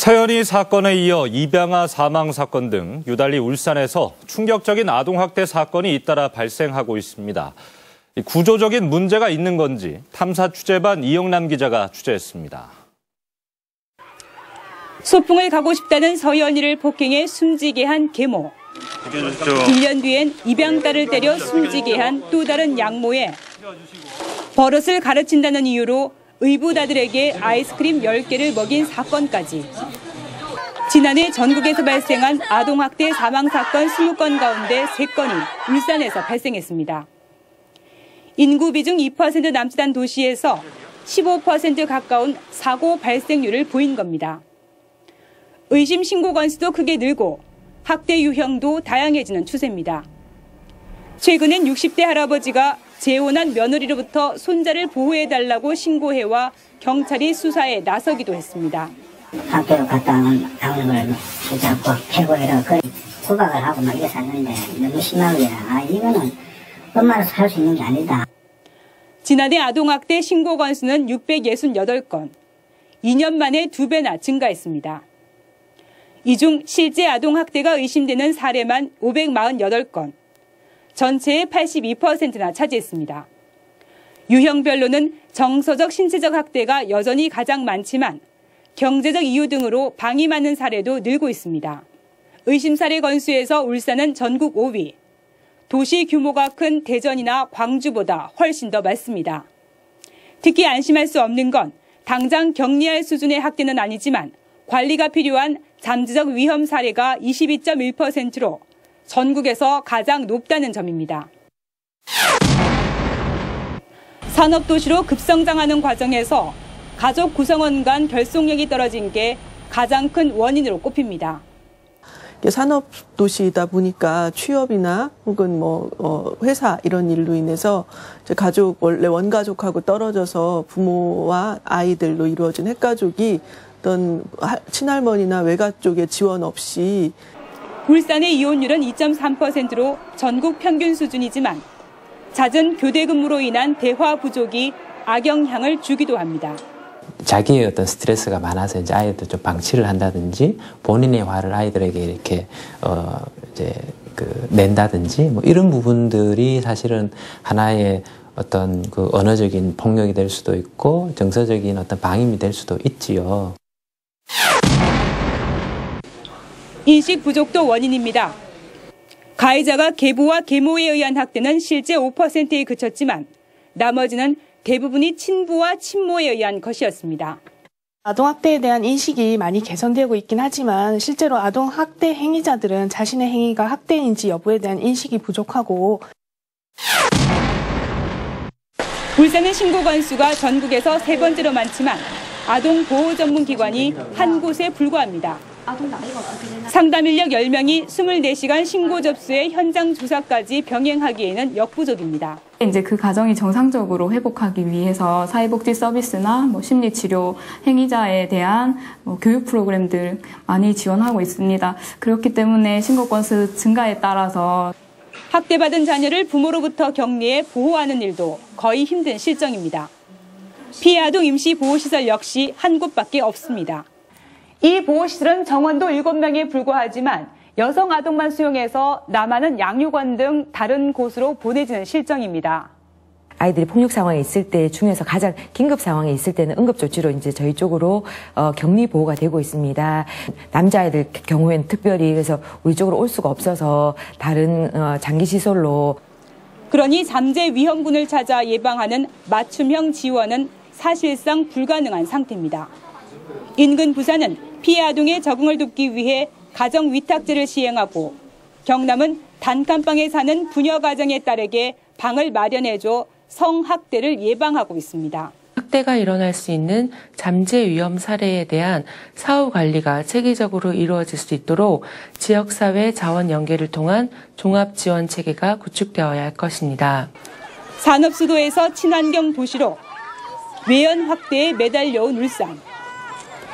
서연이 사건에 이어 입양아 사망 사건 등 유달리 울산에서 충격적인 아동학대 사건이 잇따라 발생하고 있습니다. 구조적인 문제가 있는 건지 탐사 취재반 이영남 기자가 취재했습니다. 소풍을 가고 싶다는 서연이를 폭행해 숨지게 한 계모. 1년 뒤엔 입양딸을 때려 숨지게 한 또 다른 양모에 버릇을 가르친다는 이유로 의붓아들에게 아이스크림 10개를 먹인 사건까지. 지난해 전국에서 발생한 아동학대 사망사건 20건 가운데 3건이 울산에서 발생했습니다. 인구 비중 2% 남짓한 도시에서 15% 가까운 사고 발생률을 보인 겁니다. 의심 신고 건수도 크게 늘고 학대 유형도 다양해지는 추세입니다. 최근엔 60대 할아버지가 재혼한 며느리로부터 손자를 보호해달라고 신고해와 경찰이 수사에 나서기도 했습니다. 학교로 갔다 온 당원을 붙잡고 해고해라 구박을 하고 막 이래 샀는데 너무 심하게 이거는 엄마로서 할 수 있는 게 아니다. 지난해 아동학대 신고 건수는 668건, 2년 만에 2배나 증가했습니다. 이 중 실제 아동학대가 의심되는 사례만 548건, 전체의 82%나 차지했습니다. 유형별로는 정서적, 신체적 학대가 여전히 가장 많지만 경제적 이유 등으로 방임하는 사례도 늘고 있습니다. 의심 사례 건수에서 울산은 전국 5위, 도시 규모가 큰 대전이나 광주보다 훨씬 더 많습니다. 특히 안심할 수 없는 건 당장 격리할 수준의 학대는 아니지만 관리가 필요한 잠재적 위험 사례가 22.1%로 전국에서 가장 높다는 점입니다. 산업도시로 급성장하는 과정에서 가족 구성원 간 결속력이 떨어진 게 가장 큰 원인으로 꼽힙니다. 산업도시이다 보니까 취업이나 혹은 회사 이런 일로 인해서 원래 원가족하고 떨어져서 부모와 아이들로 이루어진 핵가족이 어떤 친할머니나 외가 쪽의 지원 없이 울산의 이혼율은 2.3%로 전국 평균 수준이지만 잦은 교대 근무로 인한 대화 부족이 악영향을 주기도 합니다. 자기의 어떤 스트레스가 많아서 이제 아이들 좀 방치를 한다든지 본인의 화를 아이들에게 이렇게 낸다든지 이런 부분들이 사실은 하나의 어떤 그 언어적인 폭력이 될 수도 있고 정서적인 어떤 방임이 될 수도 있지요. 인식 부족도 원인입니다. 가해자가 계부와 계모에 의한 학대는 실제 5%에 그쳤지만 나머지는 대부분이 친부와 친모에 의한 것이었습니다. 아동학대에 대한 인식이 많이 개선되고 있긴 하지만 실제로 아동학대 행위자들은 자신의 행위가 학대인지 여부에 대한 인식이 부족하고 울산은 신고 건수가 전국에서 3번째로 많지만 아동 보호 전문 기관이 한 곳에 불과합니다. 상담 인력 10명이 24시간 신고 접수에 현장 조사까지 병행하기에는 역부족입니다. 이제 그 가정이 정상적으로 회복하기 위해서 사회복지 서비스나 심리치료 행위자에 대한 교육 프로그램들 많이 지원하고 있습니다. 그렇기 때문에 신고 건수 증가에 따라서 학대받은 자녀를 부모로부터 격리해 보호하는 일도 거의 힘든 실정입니다. 피해 아동 임시보호시설 역시 한 곳밖에 없습니다. 이 보호시설은 정원도 7명에 불과하지만 여성 아동만 수용해서 남아는 양육원 등 다른 곳으로 보내지는 실정입니다. 아이들이 폭력 상황에 있을 때 중에서 가장 긴급 상황에 있을 때는 응급조치로 이제 저희 쪽으로 격리 보호가 되고 있습니다. 남자아이들 경우에는 특별히 그래서 우리 쪽으로 올 수가 없어서 다른 장기시설로. 그러니 잠재 위험군을 찾아 예방하는 맞춤형 지원은 사실상 불가능한 상태입니다. 인근 부산은 피해 아동의 적응을 돕기 위해 가정위탁제를 시행하고 경남은 단칸방에 사는 부녀 가정의 딸에게 방을 마련해줘 성학대를 예방하고 있습니다. 학대가 일어날 수 있는 잠재 위험 사례에 대한 사후 관리가 체계적으로 이루어질 수 있도록 지역사회 자원 연계를 통한 종합지원 체계가 구축되어야 할 것입니다. 산업수도에서 친환경 도시로 외연 확대에 매달려온 울산.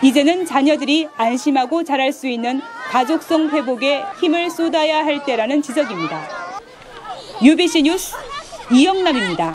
이제는 자녀들이 안심하고 자랄 수 있는 가족성 회복에 힘을 쏟아야 할 때라는 지적입니다. UBC 뉴스 이영남입니다.